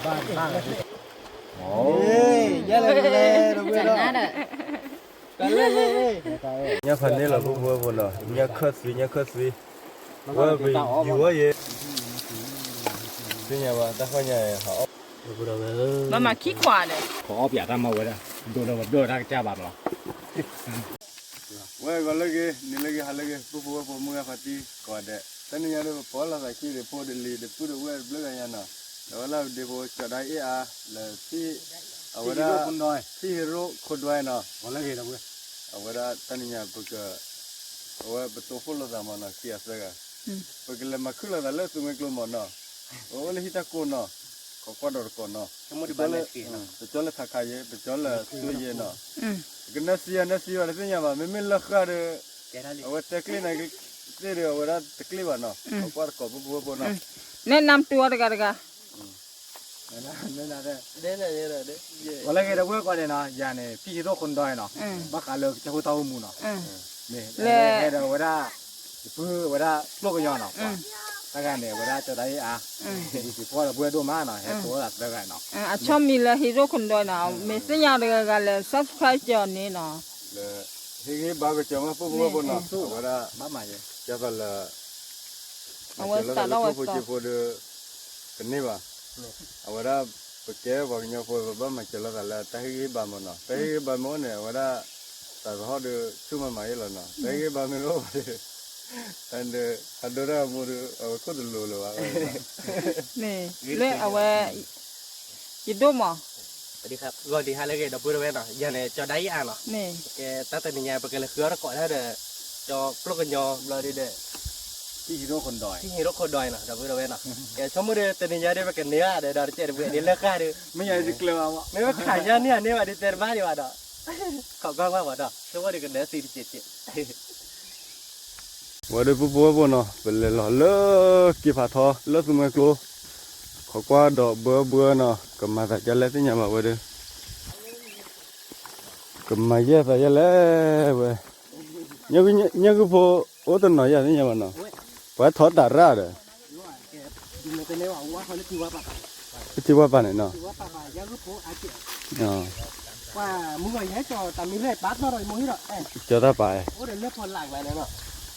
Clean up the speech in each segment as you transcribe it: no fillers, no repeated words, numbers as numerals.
บ้านโอ้ยเยอะเลยเราเบื่อแล้วกันเลยเนี่ยพันนี้เราบัวบนเนาะเนี่ยคัดสีว่าไปอยู่ว่าเย่เป็นยังไงแต่คนใหญ่เขามาขี้ขวาเลย ขอเปียกทำมาไว้ละโดนทางจ้าบ้านหรอว่าก็เลยนี่เลยหาเลยบัวมือพัดที่ก่อนเด้แต่นี่ยังเราพอเราใส่ขี้เดี๋ยวพอเดลีเดี๋ยวพูดว่าเบลกันยังเนาะแล้วเราเดี๋ยวจะได้แล้วที่เอาไว้ได้ที่ฮีโร่คนด้วยเนาะวันละเท่าไหร่ เอาไว้ได้ตอนนี้ยังพวกเอาไว้ประตูฟุตเราทำมันเนาะขี้อาศัยกันพวกเรามาขึ้นเราแล้วสุ่มกลุ่มมันเนาะโอ้เลยฮิตากูเนาะก็กวาดก่อนเนาะไปจอดเลยทักทายไปจอดเลยช่วยเย็นเนาะก็นัสซีอะไรสักอย่างมาไม่ลักขาดเอาไว้ตะกลีนะก็เดี๋ยวเอาไว้ตะกลีบ้านเนาะกวาดกบบัวเนาะแนะนำตัวเลยกันเลยวันละเท่าไหร่ก่อนเนี่ยยาเนี่ยพี่ฮีโร่คนดอยเนาะบักอะไรจะพูดเท่ามูเนาะนี่เดี๋ยววันละเพื่อวันละโลกย้อนเนาะถ้ากันเนี่ยวันละจะได้สิพอเราเบื่อดูมาเนาะให้ตัวละได้กันเนาะชอบมีเลยฮีโร่คนดอยเนาะไม่สัญญาเลยกันเลย subscribe จอนี่เนาะเลยที่บ้านก็จะมาพูดเนาะวันละบ้ามาเยอะจะก็เลยเอาไว้ตัดเอาไว้ตัดพูดกันนี่ป่ะเอาไว้ได้ปกติบอกเนี่ยพูดบ้านมาเจอแล้วกันแล้วแต่ที่บ้านมันเนาะแต่ที่บ้านมันเนี่ยว่าได้แต่เขาดูชุ่มมาอีกแล้วเนาะแต่ที่บ้านไม่รู้อันเดอฮันดูรามูดูเอาก็ดูรู้เลยว่านี่เล่เอาไว้ยิดดูมั้งสวัสดีครับก่อนที่ฮาเลเกดพูดไว้เนาะอย่างเนี่ยจะได้อ่ะเนาะนี่แกตั้งแต่เนี่ยไปกันเลยคือเราก่อนถ้าเด้อจะปลุกกันยอเราดีเด้อที่ฮีโร่คนดอยเนาะพูดไว้เนาะแกชมมือเด้อแต่เนี่ยได้ไปกันเนี่ยเด้อเดี๋ยวเดี๋ยวเลิกกันเด้อไม่อยากจะกลัวว่ะไม่ว่าขายยาเนี่ยว่าเดี๋ยวเจอบ้านดีกว่าเนาะขอบคุณมากว่าเนาะช่วยเดี๋ยวกันเด้อ47ว่าได้พูดเนาะเป็นเลยหล่อเลิกกี่ผาทอเลิกสมัยกูขอกว่าดอกเบื่อเนาะก็มาแต่จะเล่นที่ยังมาว่าเด้อก็มาเยอะแต่จะเล่นเว้ยยังก็พอโอ้ตัวหน่อยอย่างนี้ยังมันเนาะว่าทอดตาร่าเด้อที่ว่าป่านไหนเนาะว่ามึงไงให้จอแต่มีเลือดปัดมาเลยมึงนี่หรอเจอถ้าไปโอ้เดี๋ยวเลือดพอหลังไปแล้วเนาะ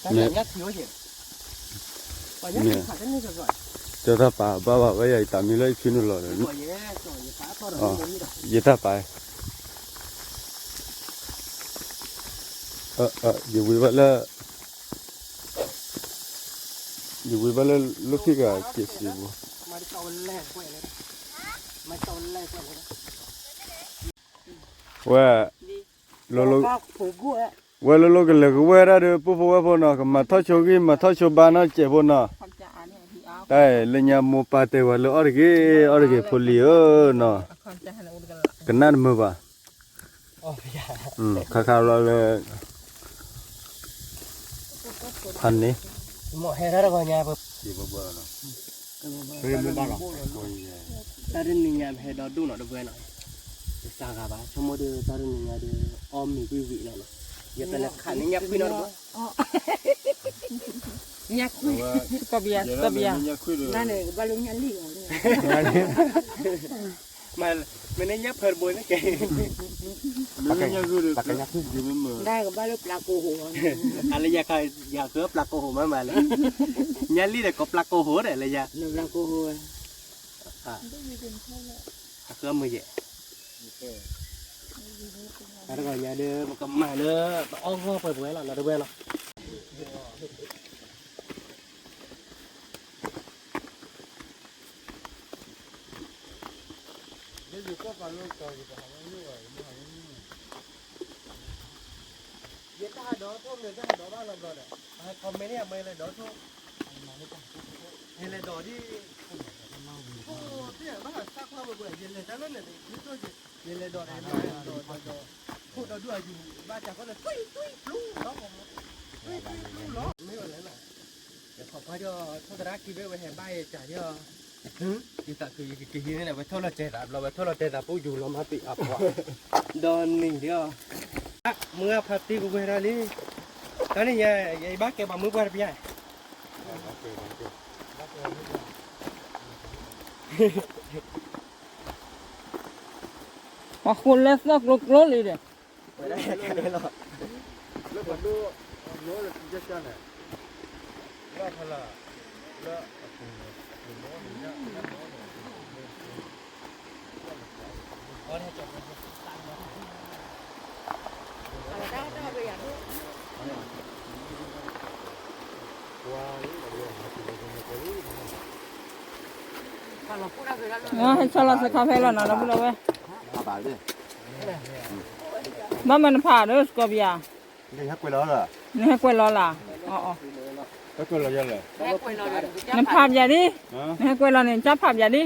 แต่เนี่ยยัดถือว่าเห็นว่ายัดถือขาดนี่ก่อนเจอถ้าไปบ้าไว้ใหญ่ตามีเลยขึ้นหล่อเลยเยอะถ้าไปอยู่วิบัติแล้วลูกที่ก็เกี่ยวสิบุมาตอนแรกกว่าเลยมาตอนแรกกว่าเลยว่าโลกันเลยก็ว่าได้ปุ๊บว่าพอเนาะก็มาทอดโชกี้มาทอดโชบานาเจ็บพอเนาะแต่เลี้ยงมูปาเตว่าเลยอร์เกพลีเนาะกันนั่นมือป่ะข้าวเราเลยพันนี้หมอให้ได้ก็เนี่ยปุ๊บดีบ่เนาะเฮ้ยไม่บ้าหรอกแต่เรื่องนี้เนี่ยให้เราดูหน่อยด้วยหน่อยสากาบ้าชั่วโมงเดียวแต่เรื่องนี้เนี่ยอ้อมมีวิแล้วเนาะอย่าแต่ละขันนี่ยักคุยหน่อยยักคุยตบยานั่นเองบอลลูนยันลี่มันเนี่ยยักเพิ่มบนนะแกไม่ยักคุยเลยยักคุยดีมั้ยได้กับบอลลูนปลาโกโหอะไรอยากเกือบปลาโกโหมาเลยยันลี่แต่ก็ปลาโกโหเลยอะไรอยากปลาโกโหเกือบมือเยอะแล้วก็อย่าเดินมันก็มาเด้ออ้อมเปิดไว้หรอเราดูไว้หรอเดี๋ยวก็ฟังลูกต่ออยู่กับเขาไม่ไหวไม่ไหวเดี๋ยวถ้าดอทุ่มเดี๋ยวถ้าดอบ้านเราดอให้คอมเมนต์เนี่ยไม่เลยดอทุ่มนี่เลยดอที่โอ้เนี่ยบ้านซักผ้าบ่อยๆเย็นเลยแต่นั่นเนี่ยนี่ตัวเย็นเลยดอไหนดอพูดเราด้วยอยู่บ้านจากก็เลยตุ้ยลูกล้อผมตุ้ยลูกล้อไม่ว่าอะไรหรอกเดี๋ยวขอพาเดี๋ยวโทษนะกินไว้ให้ใบจ่ายเดี๋ยวกินตะคือกินนี่แหละไว้โทษเราเจ็ดเราไว้โทษเราเจ็ดปุ๊บอยู่เรามาติอับว่ะโดนหนึ่งเดียวเมื่อพัดตีกูไปแล้วนี่ตอนนี้ยายบ้าแกบอกมือไปพี่ใหญ่ พอคุณเล่นสักลุกรถเลยเด้ ไปได้แค่นี้หรอ แล้วก็ดูรู้เลยจะจังเนี่ยแล้วพละแล้ว ให้ชะลอสักคาเฟ่แล้วนะเราพูดเอาไว้ อาบาเลย บ้านมันผ่าเด้อสกอเบีย นี่ฮักไปแล้วเหรอ นี่ให้กล้วยรอล่ะอ๋อ ฮักไปแล้วยังเลย นั่นภาพอย่าดินี่ให้กล้วยรอเนี่ยจับภาพอย่าดิ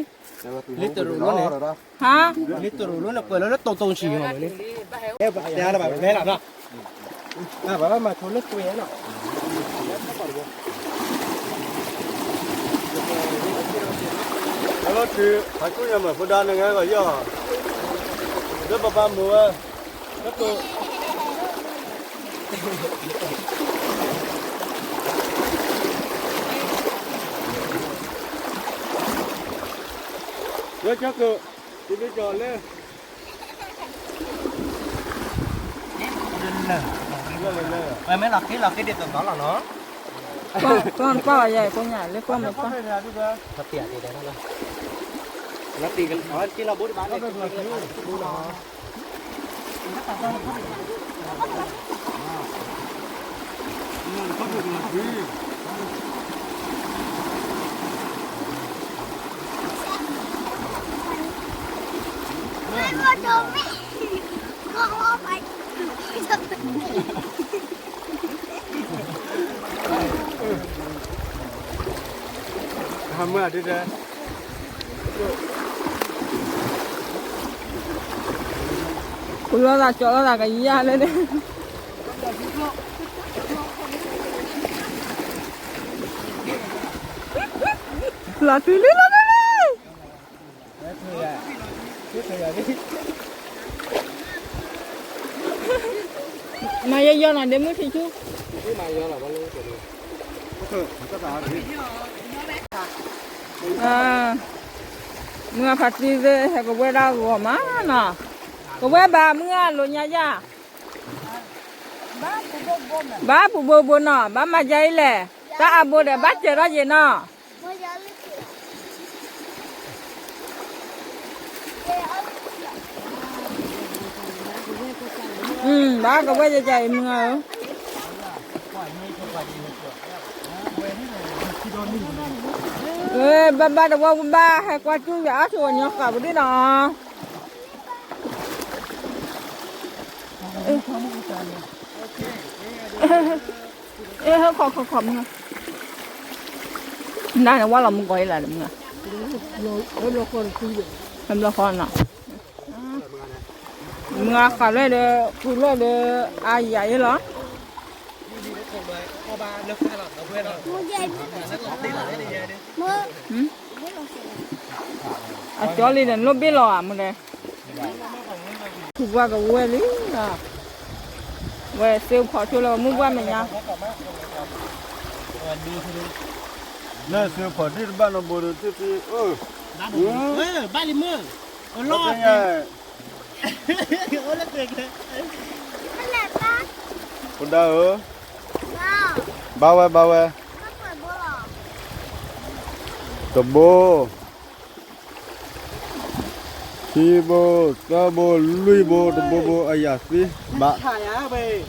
ลิตรรู้เนี่ย ฮะ ลิตรรู้เนี่ยเปิดแล้วตรงๆฉี่หัวเลยเอ๊ะเดี๋ยวเราแบบนี้แหละเนาะแบบว่ามาชนเลือดตัวเนาะ แล้วคือฮักกูยังมาพูดได้ยังไงก็ย่อเดี๋ยวป้ามัวแล้วก็เดี๋ยวจะก็ที่ไปจอดเลย Mày mới là cái điện tử đó là nó ก็ใหญ่ก็ใหญ่เล็กก็ไม่ก็ thật tiền thì đấy thôi nó tiền cái nó chỉ là 4 bán này bố nó con chồng mẹ con phải Hàm mưa đi ra. Ui nó ra cái gì lên đấy. Là tùy lên lên mà giờ là đến mức thì chú à mưa phát đi về hay có quay đau của má nè có quay bà mưa luôn nha cha bà phụ bố bố nè bà mà dây lẹ ta à bố để bắt chơi đó gì nè bà có quay chạy mưa ba được qua ba hay qua chú giả thôi nhớ cả bữa đó ê hơi khó nha đây là qua lòng quay lại đúng không em lo con nào mưa cả lên để cứ lên để ai vậy đó à cho đi đến lúc biết lo mà đây thu qua cái quê lý à quê siêu khó chịu là mua qua mình nha Nè siêu khó đi bạn nó bồi được thì ba đi mưa lo cái này ba con đâu ba bao ơi nó phải bố lò tập bô khi bô ta bô lui bô tập bô ai à xí bạn thải á về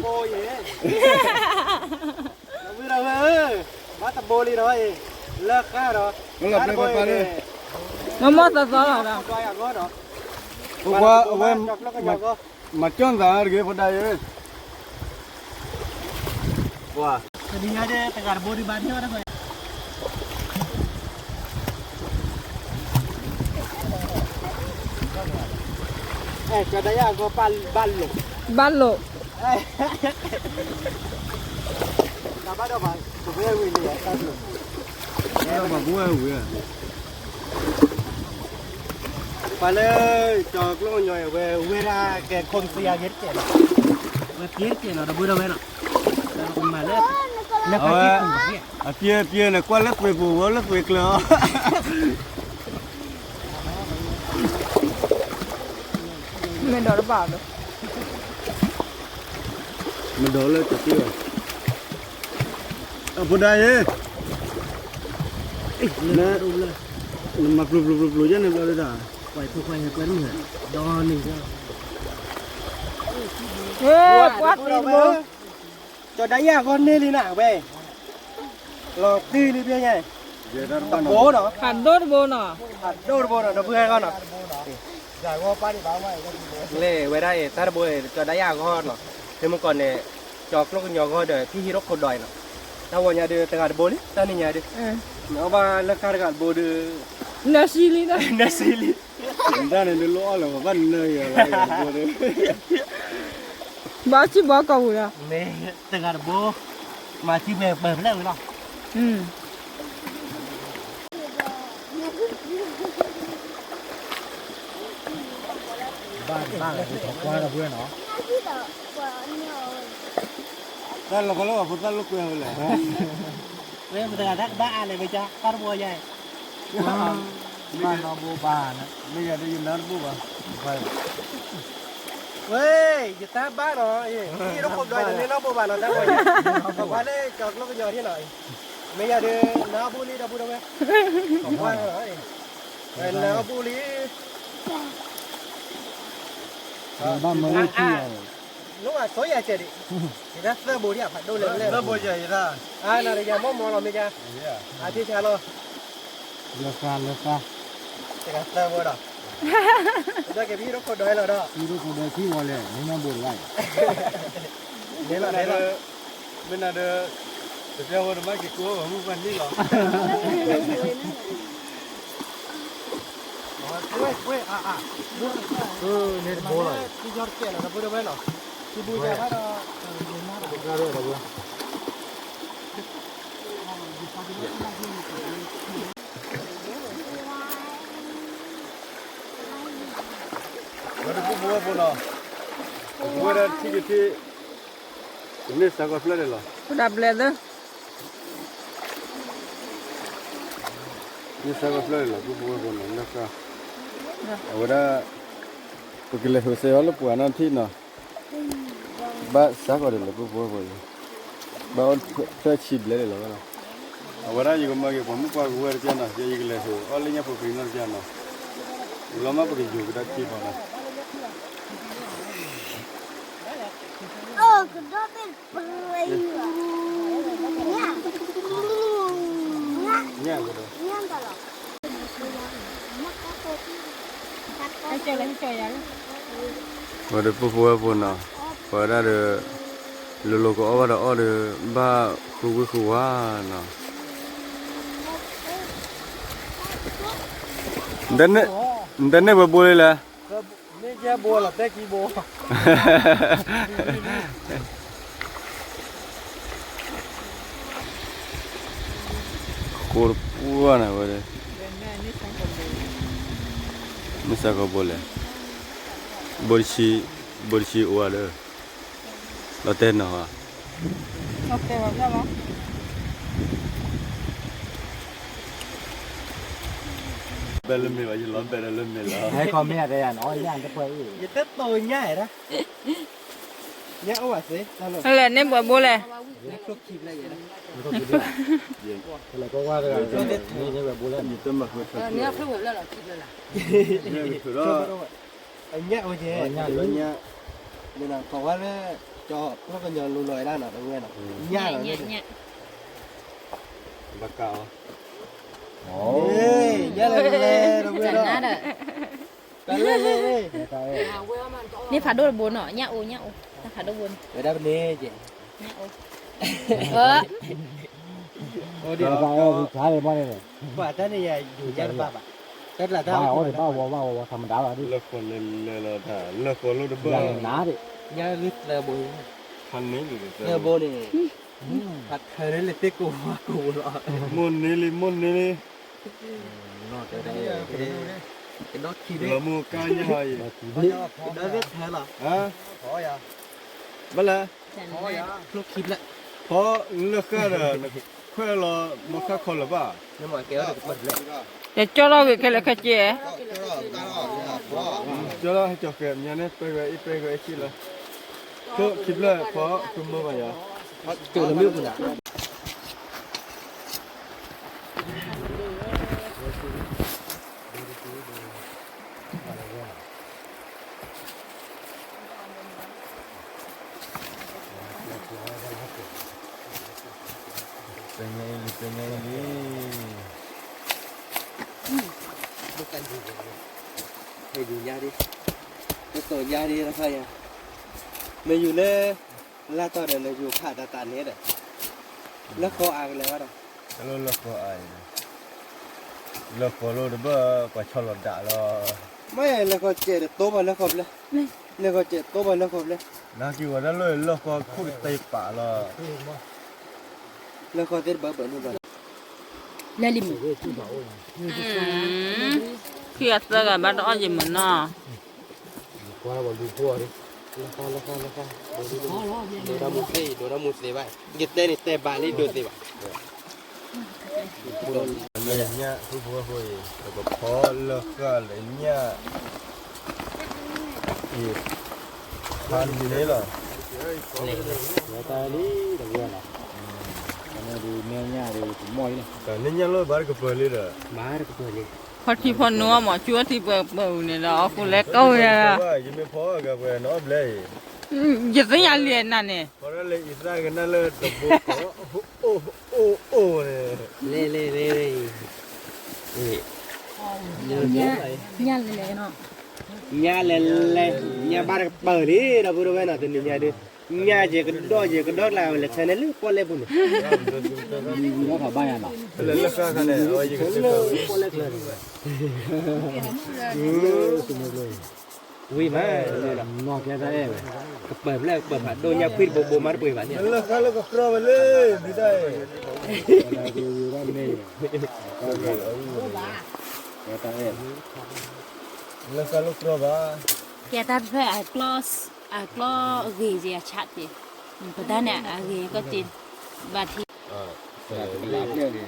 bô vậy bây giờ bắt tập bô đi rồi lơ cá rồi nó lập đây ba đi nó mất ra gió rồi qua mà chọn ra cái phần đây ấy wow đi nha chứ tất cả bô đi bán hết rồi cái đấy là có ban lộ là bắt đầu phải tụi về quỳ này ăn lục nó mà vui vui à phải lên cho lúc nhồi về ra cái con xì ghét kẹt về nó đâu về nào mà lên nó phải cái à kia này qua lớp về bù lớp về cửa mình đó bảo được mình đổ lên chụp tiêu ở bên đây ấy nè mà lùi cho nên bao giờ quay thu quay quay đúng rồi đo mình cho ê quát đi bố cho đáy à con nên đi nào về lọt đi đi bên này bố đó hẳn đốt bố nọ đâu bố đó nó vừa con nó giải qua ba đi báo mày lê về đây ta bố cho đáy à con nó thế mà còn này cho lúc nhỏ con đời thì hero cột đòi nó tao vào nhà đưa tengah bố đi ta đi nhà đi nó ba là cái gạt bố đưa nasi li đó nasi li ra này nó lõ là vẫn nơi bảo chi bảo cầu rồi nè tengah bố mà chỉ về bờ lên rồi ba là qua là vừa nó ta là có lúc mà ta lúc quen rồi bây giờ đã ba này bây giờ ta mua vậy ba nó mua ba nữa bây giờ đi nó mua ba phải ê giờ ta ba nó cái nó cột đôi nên nó mua ba nó đã mua vậy còn qua đây chọn nó cái nhỏ thế này bây giờ đi nó bu đi đâu bu đâu vậy còn qua rồi nó bu đi ba mươi lúc mà tối giờ chơi đi thì nó sơ bù đi à phải đôi lên lên nó bao giờ vậy ta à nào bây giờ mò làm bây giờ à tiếp theo luôn lơ ca thì cái sơ bù đó đây cái video cột đôi rồi đó video cột đôi khi vào liền nhưng mà buồn lại đấy là bên nào được theo hơn mấy cái cua mà mua quan đi rồi quê nên bố rồi cái giọt kia là nó bố đâu vậy nó cái bố ra hết rồi ra rồi rồi bố bố nó bố ra thì ini sangat flat lah đạp lên đó ini sangat flat lah bố nó nak ahora porque le jose va lo puan anti no ba saco de lo bố ba on te chip le lo no ahora yo como que como pa guer ya no ya y le so ole nya por primer ya no lo más porque yo que chip no cái đó bên bơi nha nha cái đó nha đó là hay chơi lên chơi vậy rồi được bố nó rồi ra được lulu có ở đó được ba khu à nó đến này bố đây là nên cha bố là té kia bố cor pua này vậy mới sao có bố này Borsi uada. Lo tên nào à? ok vào ra đó Bê lên mình vậy chứ bê lên mình là. Thấy con mẹ đây à nói ra cái quay. Vậy tết tôi nhá đó. Nhá ông à xí. hay là nên bỏ bố này Lúc chìm lại vậy đó. Là có qua rồi.นี่แบบบูแล้ว Như tấm mặt hơi. Nếu không phải là chìm lại là. Như thử đó. Anh nhá ôi chứ. Nhá lớn nhá. Nên là có quá cho nó còn nhờ lùi lùi ra nào đồng nguyên nào. Nhá rồi. Bạc cào. Ê, nhá lên đồng nguyên đó. Chẳng đó. Cái lên. Nên phải đôi bốn nọ nhá ô. Ta phải đôi bốn. Vậy đó bên đây chị. Nhá ô. Ôi đi vào trái này bao nhiêu này? Quả trái này dù giá là ba bạc. Cái là tao. Bao thầm đảo là đi. Lơ con lên là thả lơ con luôn đó. Ná đi. Nhá lít là bồi. Hắn nấy được. Nhá bồi này. Thật thời đấy là tiếc cù rồi. Môn nê. Nó cái đó khi đấy. Là mua ca như vậy. Cái đó biết thế là. Hả? Khó à. Bắt là. Chẳng đó. Lúc khi lại. เพราะเลือกก็เนี่ยเพื่อเรามาค่าคนหรือเปล่า nhưng mà kéo được bật lên แต่เจ้าเราเวกเลยแค่เจ๊ เจ้าเราให้จบเกมเนี่ยเนี่ยไปกับอีไปกับไอ้คิดเลยก็คิดเลยเพราะคุณมือมาอย่าง từ là miêu của đã เป็นไงเป็นไงดิ bukan juga hay dù nha đi cái tổ nha đi là phải à mình dù nè là tao để là dù khá tàn tàn hết rồi nó khó ăn này bắt đầu แล้วเราก็ไอ้เราก็รู้ได้บ่กว่าชอลด่าเรา mấy là có trẻ được tốt mà nó không lên là có trẻ tốt mà nó không lên น่าคิดว่านั่นเลยเราก็คุยตีป่าเรา là có thể bỡ bỡ như vậy แล้วลิม เครียดซะกันบ้านอ้อยิมมันเนาะ qua vào đi qua đi là con đồ ra một gì vậy giật đây này tè bà đi được gì vậy เลยเนี่ยผู้ผู้ผู้แล้วก็พอเลิกก็เลยเนี่ยอีกพันอยู่นี่หรอ người ta đi được rồi là nó đi nghe nha đi cũng mỏi này แต่นี่ยังเลยบาร์ก็เปิดเลยเหรอ má được rồi đi พอที่พอนัวหมอชัวที่เปิดเนี่ยเราเอาคนเล็กเก้าเนี่ย ว่ายังไม่พอกับเพื่อนน้องเลย อย่าสัญญาเรียนนั่นเนี่ย พอแล้วเลยอีกได้กันนั่นเลยตบบุกโอ้โอ้โอ้เนี่ย lêย่าเลยเนาะ nhà lê nhà ba được bờ đi đâu vừa bên nào từ nhà đi nhà chỉ cái đó là xe này lướt qua lê bùn nó phải bay à nào เลยเลิกกันเลยโอ้ยยังจะ qua lê lên ui má ngọt nha ta em bờ lê bờ phải đôi nhà khuyên bộ má bưởi vậy nhỉ เลิกกันแล้วก็ครอบไปเลยดีได้ เลิกกันลูกครอบอ่ะ แกตัดเพื่อไอ้กลอสรีเจียชัดดิประเด็นเนี่ยไอ้รีก็จินบาที อ่าเสร็จ làm nhiều đi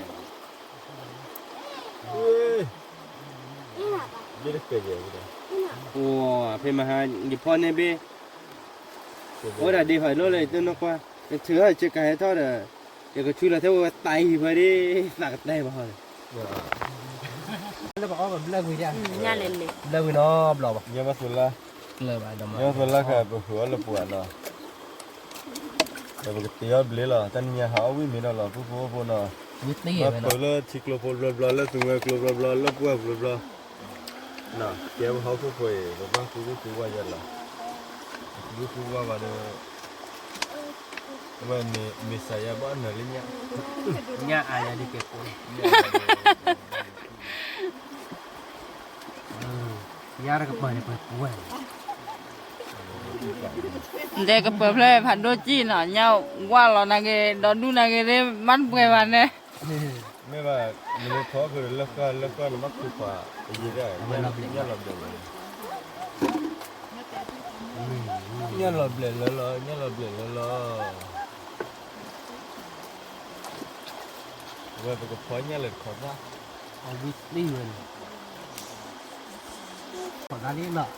เฮ้ยไม่ได้เกิดอย่างนี้ ồ phải mà nhịp con này bê ôi là đi hỏi nó này tôi nó qua thứ là chưa cái thôi là để có chui là theo tay mà đi là cái tay mà hỏi nó bảo là lơ người ra ย่าเลยเลย lơ người nó lò bọc ยังมาสุดละ lơ bài đồng ยังสุดละค่ะปวดหัวละปวดเนาะแต่ปกติอ่ะเบลล่ะแต่เนี่ยหาวิ่งไม่ได้หรอกผู้ผู้เนาะ biết tí มา rồi เปิดเลยชิคโลโพลบลาแล้วตัวกลบลาแล้วปวดบลาน่ะเกี่ยวเขาผู้ป่วยแบบว่าผู้ว่าจะละผู้ว่าว่าเนี่ยว่ามีสายบ้านอะไรเนี่ย nha ai đi kẹp con nha ra cái bờ này bờ quay เด็กก็เปิดเลยผัดโดจีเนาะเนี่ยว่าเรานาเกดอนดูนาเกได้มันเปวันเนี่ย ไม่ว่ามันท้อคือแล้วก็มักคือว่ายี่ได้เนี่ยเราเบลเลยเนี่ยเราเบลเลยเนี่ยเราเบลเลยว่าเป็นกับพ่อเนี่ยเลยขอว่า เอาวิตตี้เลยขอด้านนี้เนาะ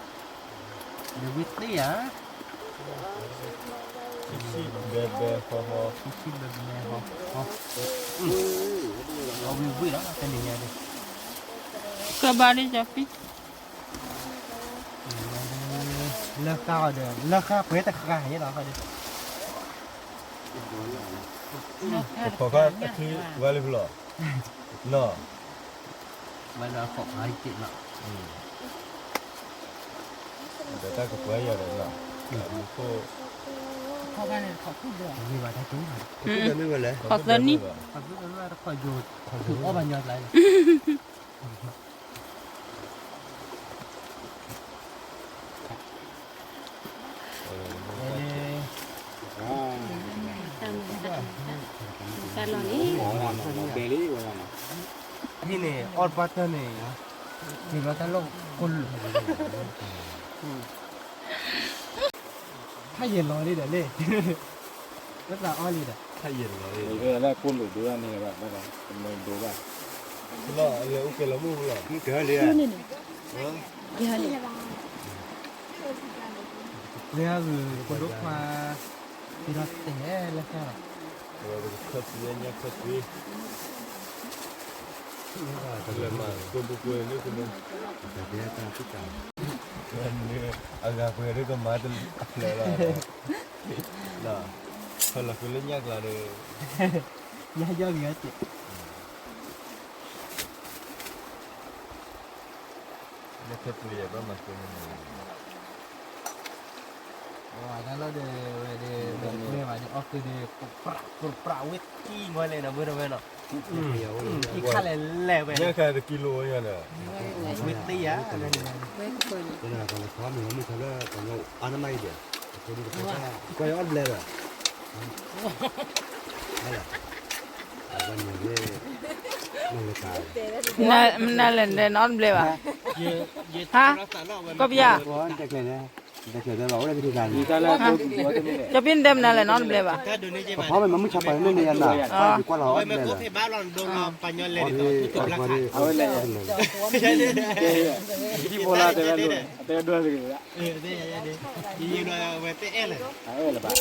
เดี๋ยววิตตี้อ่ะ ชิเบเบพอ ชิมแบบนี้ฮะเอาวิวแล้วเป็นยังไงดิ ก็บาริจับปี เลิกข้าวเดี๋ยวเลิกข้าวเพื่อแต่ข้าวอย่างนี้เหรอเขาดิ พอก็คือว่าเลยพลอเนาะ มันเราขอให้กินเนาะ แต่ถ้ากับว่าอย่างนั้นเนาะก็ เขากันเลยเขาพูดเลย มีวันได้จุ๊บ ก็ไม่เป็นไร ขอตัวนี้ เขาพูดว่าขอหยุดถือว่ามันยอดไรการหล่อนี้ ที่นี่ออดปัตเตอร์นี่ที่เราจะลงคนถ้าเย็นร้อนนี่เดี๋ยวเล่ rất là oily đấy 太严了。那锅卤多那个吧，那个没多吧。是了，我给了木了。你给他连。你看你。这样子锅卤话，比较甜了噻。我这个可惜人家可惜。这个嘛，贵不贵？那个嘛。别干不干。agak kue itu kemarin lelah. Nah, kalau kulitnya kalau ya jauh gitu. Ini ketemu ya pak mas ini. Wah, kalau de kue macam oke de perawit tinggal le nak berapa nak? Ikan lele be. Ini kan kilo ya na. Witi ya. Kena kalau kami kami kalau kalau anak mai dia. Jadi kau yang ada lah. Ada. Abang ni mengetahui. Menalen non blewa. Ha? Kau biar. Kau dah kena bawa dah kita ni. Jepin dem nalen non blewa. Kau memang mesti capai ni yang nak. Kau lah ada lah. Balon dong panyol le itu tutup lah. Jadi bola dengan tu. Ada dua lagi. Ini dua WTL. Lah pak.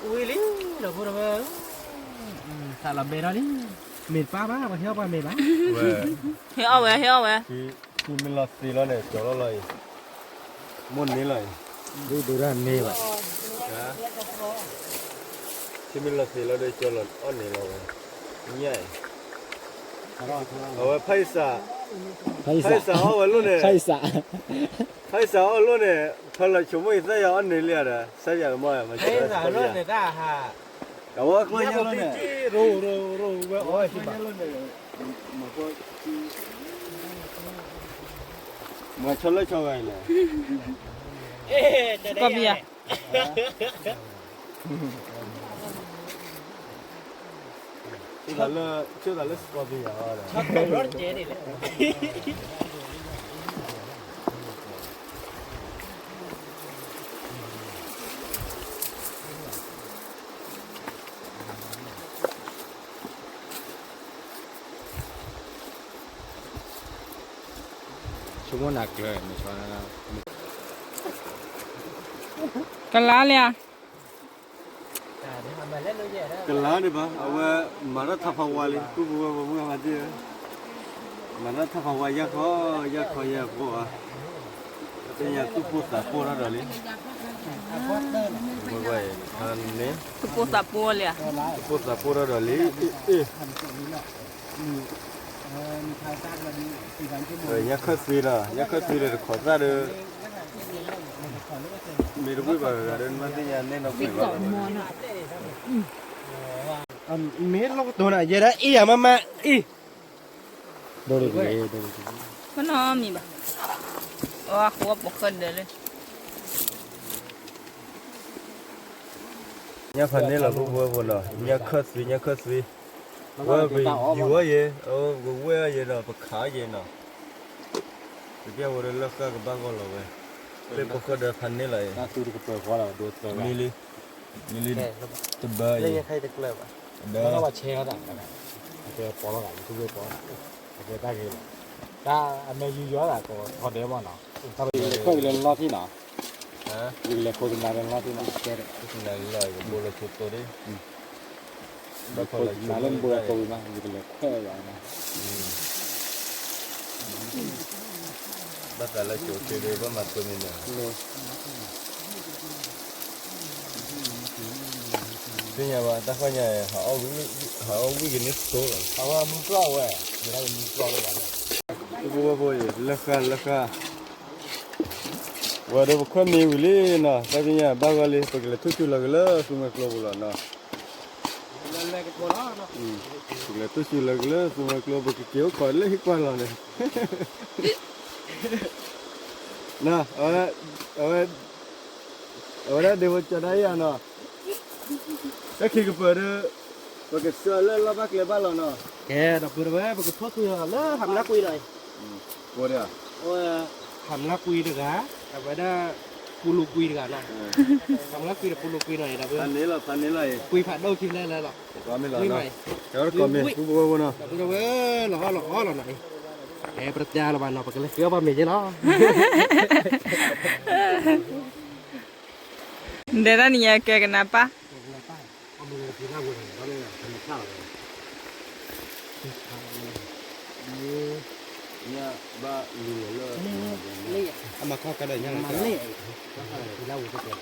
Ui lý, đâu có đâu. Sao làm bề đó đi. Mệt quá mà theo qua mệt quá. Hiểu vậy. Khi mình lọt xì nó này chỗ nó lại. Môn ní lại. Dulu dah ni lah. Khi mình lọt xì nó đây chỗ lọt on ní rồi. Nhảy. Ở phải xả. Phải xả ở luôn này. Phải xả ở luôn này. Thôi là chúng mình sẽ on ní liền rồi. Sẽ giờ mà mà. Thế là luôn người ta hả? Đâu có quên luôn này. Rô ôi chị bảo. Mà cho lấy cho vậy này. Kau biar. Chưa là Scorpio rồi. Chắc phải rót chế đi. Semua nak le, macam mana? Kalah le. Cái lá này ba, mà nó thắp hoa lên, cứ mua mà đi, mà nó thắp hoa giá khó à, cái nhà cứ mua sả mua nó rồi đi, mua vậy, anh nè, Tupu sapu le. mua sả mua nó rồi đi, rồi nhắc khơi xì rồi khỏi ra được, mình đâu biết bảo là đến mà cái nhà nên nó phải bảo. Mét nó đồ này vậy đấy, ý à mama, ý. Dulu ni. Mana mi ba? Wah, gua bukan deh. Nhắc phần này là vô rồi, nhắc khơi xì. Vừa bị dúa vậy, vừa vậy rồi, bậc khá vậy nào. Bây giờ vừa là cái bác con rồi vậy. Bây giờ có được phần này lại. Satu di kepala kau lah, dua kepala. Mili tebal. Đây hay được lời vậy. Nó là che nó đẳng này. Cái bỏ nó lại, cái dây bỏ. Cái ta cái. Ta anh mới dư gió là có họ để bao nào. Ta bị khơi lên lo thế nào? Hả? Bị lên khơi lên lo thế nào? Cái này lời của bố là chụp tôi đi. Bác Khơi lên bùa tôi mà, bị lên khơi vậy mà. Bác là chụp tôi đi với mặt tôi mình nè. Cái nhà bà ta coi nhà họ quý cái nước số rồi. Họ muốn pro vậy, người ta muốn pro vậy. Bố lắc ca. Và đây có nhiều người nè, cái nhà bác gọi là phải là thuốc chữa là xuống cái lô là nè. Là thuốc chữa là xuống cái lô cái kéo khỏi lấy qua là này. Nè, ở đây đều cho đây à nè. Cái khi cái bờ đó, cái sữa lên bác lấy bao nè. Kẻ đọc vừa vậy, cái thuốc tôi là lỡ hàm lá quy này. Bữa đây à? Ôi, ทำละกุยđược áแต่ว่าได้ปูลูกุยđượcนะทำละกุยปูลูกุยหน่อยนะเพื่อ พัน น นี้เหรอพันนี้เลย กุยผัดโดกินได้แล้วหรอ ก็ไม่หรอ กุยให เนาะ ม่ เดี๋ยวก็มีกูบอกว่าเนาะ แต่ก็เว้ยหล่อหน่อยประจาละวันเนาะปากเลยเกี่ยวบะหมี่เนาะ Dera ni ya ke kenapa? เอามือที่หน้าวนก็เลยทำข้าวเลย เนี่ยบ้าเหลือเลย เละเอามาเข้ากันเลยยังมันเละที่หน้าวนก็เป็น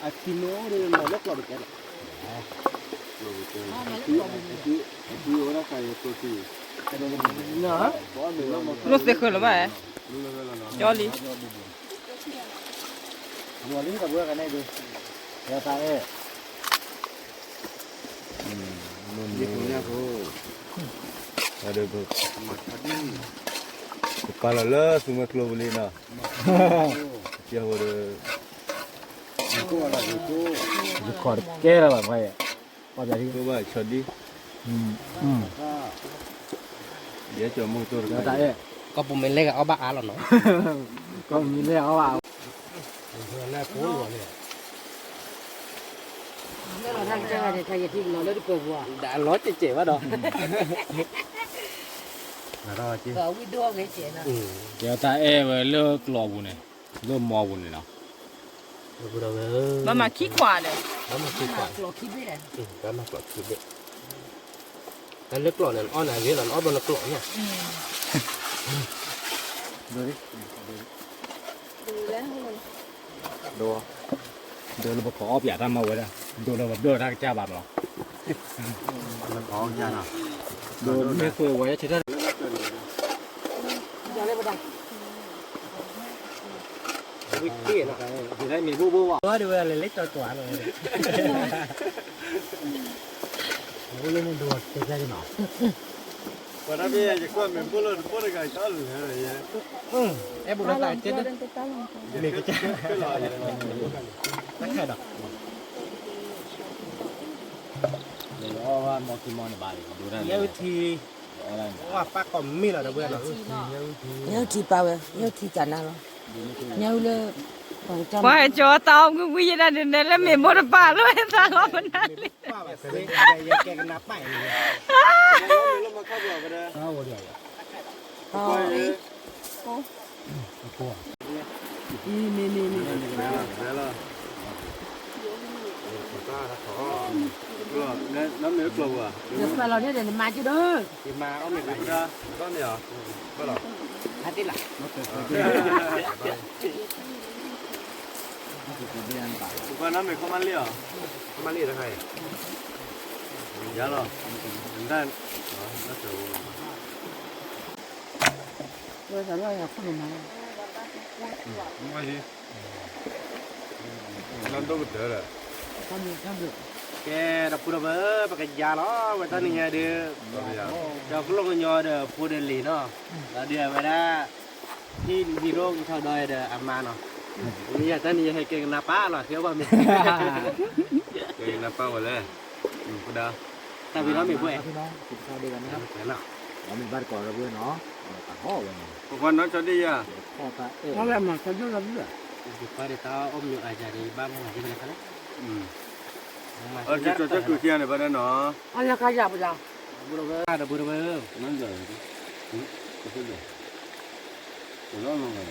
อาทิโน่เรื่องมาล็อกหลอกกัน คือว่าใครตัวที่ เนาะ Lu se kholo ba eh. รู้แล้วเนาะ Jolly. บัวลิ้นกับบัวกันได้ดูเดี๋ยวตาเอ๊ะ มันนี่คนเนี่ยเขาada bu kepala lah semua keluar boleh nak dia ada itu ada itu ขอดแก้แล้วแบบไงพอจะที่ tu bah chodi dia cuma motor เดี๋ยวตาเอ๊ะ ก็ปุ่มเป็นเล็กเอาบ้าหรอเนาะ ก็มีเรื่องเอาว่า แรกโค้งเลย เราทำจังหวะไทยที่เราเลิกเปิดวัว đã lót chị chết vào đó รอจี ก็วิดีโอไงเสียนะ เดี๋ยวตาเอ๊ะเลิกรอบุญเนี่ยเริ่มมอบุญเลยเนาะ Mama ki kwa de. แล้วมาคิดก่อน เราคิดไม่ได้ แล้วมากดคิดดิแต่เล็กหล่อเนี่ยอ้อนไหนเว้ยหล่อนอ้อนบนกล่อเนี่ย ดูดิ ดู ดูเราขอเอาเปียกทำมาไว้นะดูเราแบบเดือดทักจ้าบาปหรอ มันออกยานะ ดูไม่เคยไว้ใช่ไหม จะได้ปะดัง วิกกี้เนาะ จะได้มีบูบูอ่ะ ว่าดูอะไรเล็กตัวเลย โอ้ยมันดูเจ๊ได้หน่อย วันนั้นพี่จะกวนเหมือนพูดเลยพูดอะไรกันตั้งเลยเนี่ย ไอ้บุญตายเจ๊เนี่ยมีกระจายไม่ใช่ดอก เดี๋ยวว่ามอคิมอนในบ้านดูได้ เยอะที อะไร ว่าป้าก็มีแล้วนะเพื่อนเรา nhau thì bao nhau thì chả nào nhau là bằng trăm Wa cho tao ku wi da de ne le me mo da pa lo ta lo na le. ป้าแบบเซ็งแกกันนับไปเลย แล้วมาเข้าบอกกันเลย เอาเดี๋ยว น้ำเนื้อกลัว được mà lo thế để mà chứ đó ที่มาเอาไม่ไหว จ้าก้อนเนี่ยก็หรอ ฮัตติล่ะ ทุกคนน้ำเนื้อเขามันเลี้ยว มาเรียกใคร ยาหรอได้น่าจะ rồi sao lo học không mà ไม่ใช่นั่นต้องเจอเลย không được แกดับพูดแบบปากกยาล้อวันตอนนี้เดี๋ยวเจ้าก็ลงเงาเดี๋ยวพูดเดลีเนาะแล้วเดี๋ยวไปได้ที่ฮีโร่ชาวดอยเดี๋ยวอามาเนาะนี่ตอนนี้ให้เก่งนาป้าหรอเที่ยวว่ามี เก่งนะป้าวันเลยกูดา แต่พี่น้องมีผู้เอก พี่น้องกินข้าวด้วยกันนะครับ เห็นหรอ เรามีบ้านก่อนเราเพื่อนเนาะตัดห่อเลย ทุกคนน้องชดีอ่ะ พ่อตาเอ๊ะ nó là mà cái đó là gì à ดีกว่าเดี๋ยวเอาอมอยู่อาจจะดีบ้างมั้งที่เป็นอะไรกัน จะคือเที่ยงในบ้านเนาะ anh là cái gì bây giờ บุรุษเบอร์บุรุษเบอร์ นั่นเลยก็คือเลยกูร้องลงเลย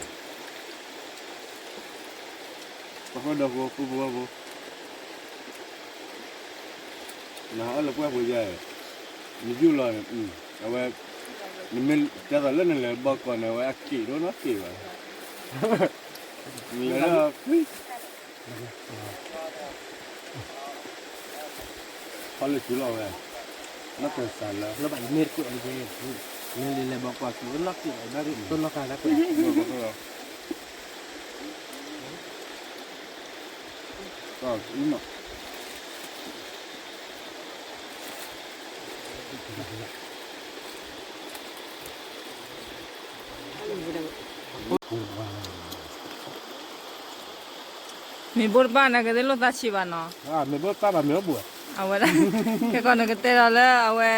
ก็พอดอกกูบัวกูน่าอะไรกว่ากูใหญ่มีอยู่เลยเอาไว้มันจะตอนเล่นเลยบอกก่อนเอาไว้กี่โดนนักกี่วะมีแล้วเขาเลยชื่อเราไงนักเตะสารแล้ว แล้วแบบมีดกูอะไรนี่เลยบอกว่าคือนักที่ไหนบ้างต้นนักการนักกู ก็อีหมอ Mi bor ba na ke de lo ta chi ba no. มีบัวป้าแบบมีบัว Awa da. Ke ko na ke te la le awe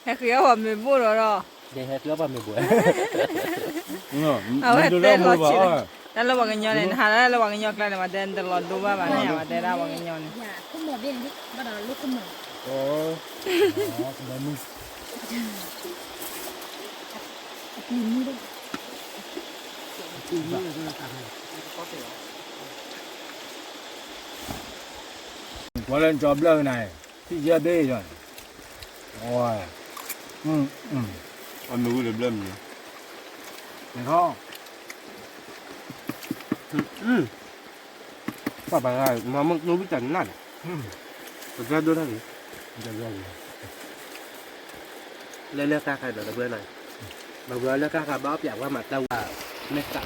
he khia wa mi bo ro ro. เดี๋ยวเที่ยวแบบมีบัว te lo chile. Da lo waganyo ne ha lo waganyo kla ma den de lo do ba ba ne ma de da waganyo ne. Dạ, có một bên đi, bắt đầu lúc có một. Ồ. Có lên cho blơ này thì giờ đi rồi. Ôi. Anh nuôi được lên nhỉ? Được không? Sao bà này mà nó biết chẳng nản. Thực ra đưa ra gì? Lên ca khai được bữa này. Mà vừa lên ca khai báo dạng qua mặt tao là nên cả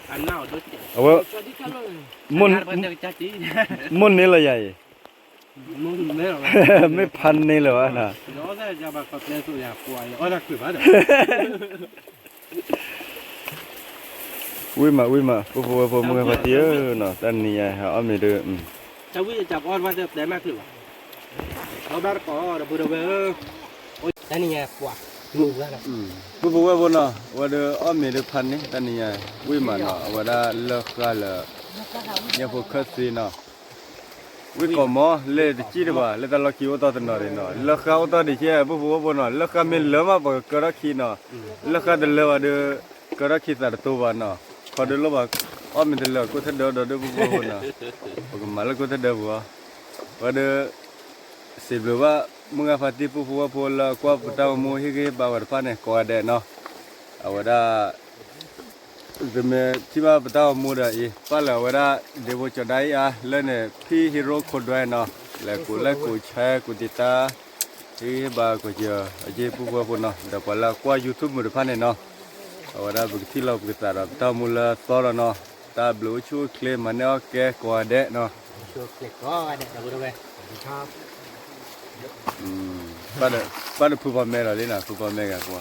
anh nào đối Ủa, môn này là gì? muốn mấy rồi. Mấy pan này là vậy nè. Đó ra cho bà có lên tụi nhà quay. Ôi là quỷ quá được. Ui mà, phụ mua phải tía nè, tên này họ âm này được. Cháu biết chọc on qua để mà khử. Nó đã có được vừa về. Ôi, đây này quả. Ngủ ra này. Phụ qua nè, qua được âm này được pan này, tên này ui mà nè, qua đã lợt ra là nhà phụ khất gì nè. Ui có mò, lê thì chỉ được bà, lê ta lo kêu tao tên nè nè, lợt khao tao đi chơi, phụ nè, lợt khao mình lỡ mà bà cái đó khi nè, lợt khao từ lỡ được cái đó khi ta được tu vào nè. Kalau dulu bak, mình tu lah, aku tak ada buku na. Aku malah aku tak ada buku. Pada sebelum mengafati buku pola, aku pertama mau higi bawa depan ni, kau ada no. Awada, demi cuma pertama muda i. Pala awada dewa cedai lene pi hero kodai no. Laku cai, aku tita, higi bawa aku je, aje buku pun no. Dapat lah, aku YouTube muda depan ni no. Awada begitu lah kita dah tahu mula store no, ta blue chu claim mana ke kau ada no. Chưa kẹt có đẹp là vừa về. Pada pupamera ni na pupamera kau.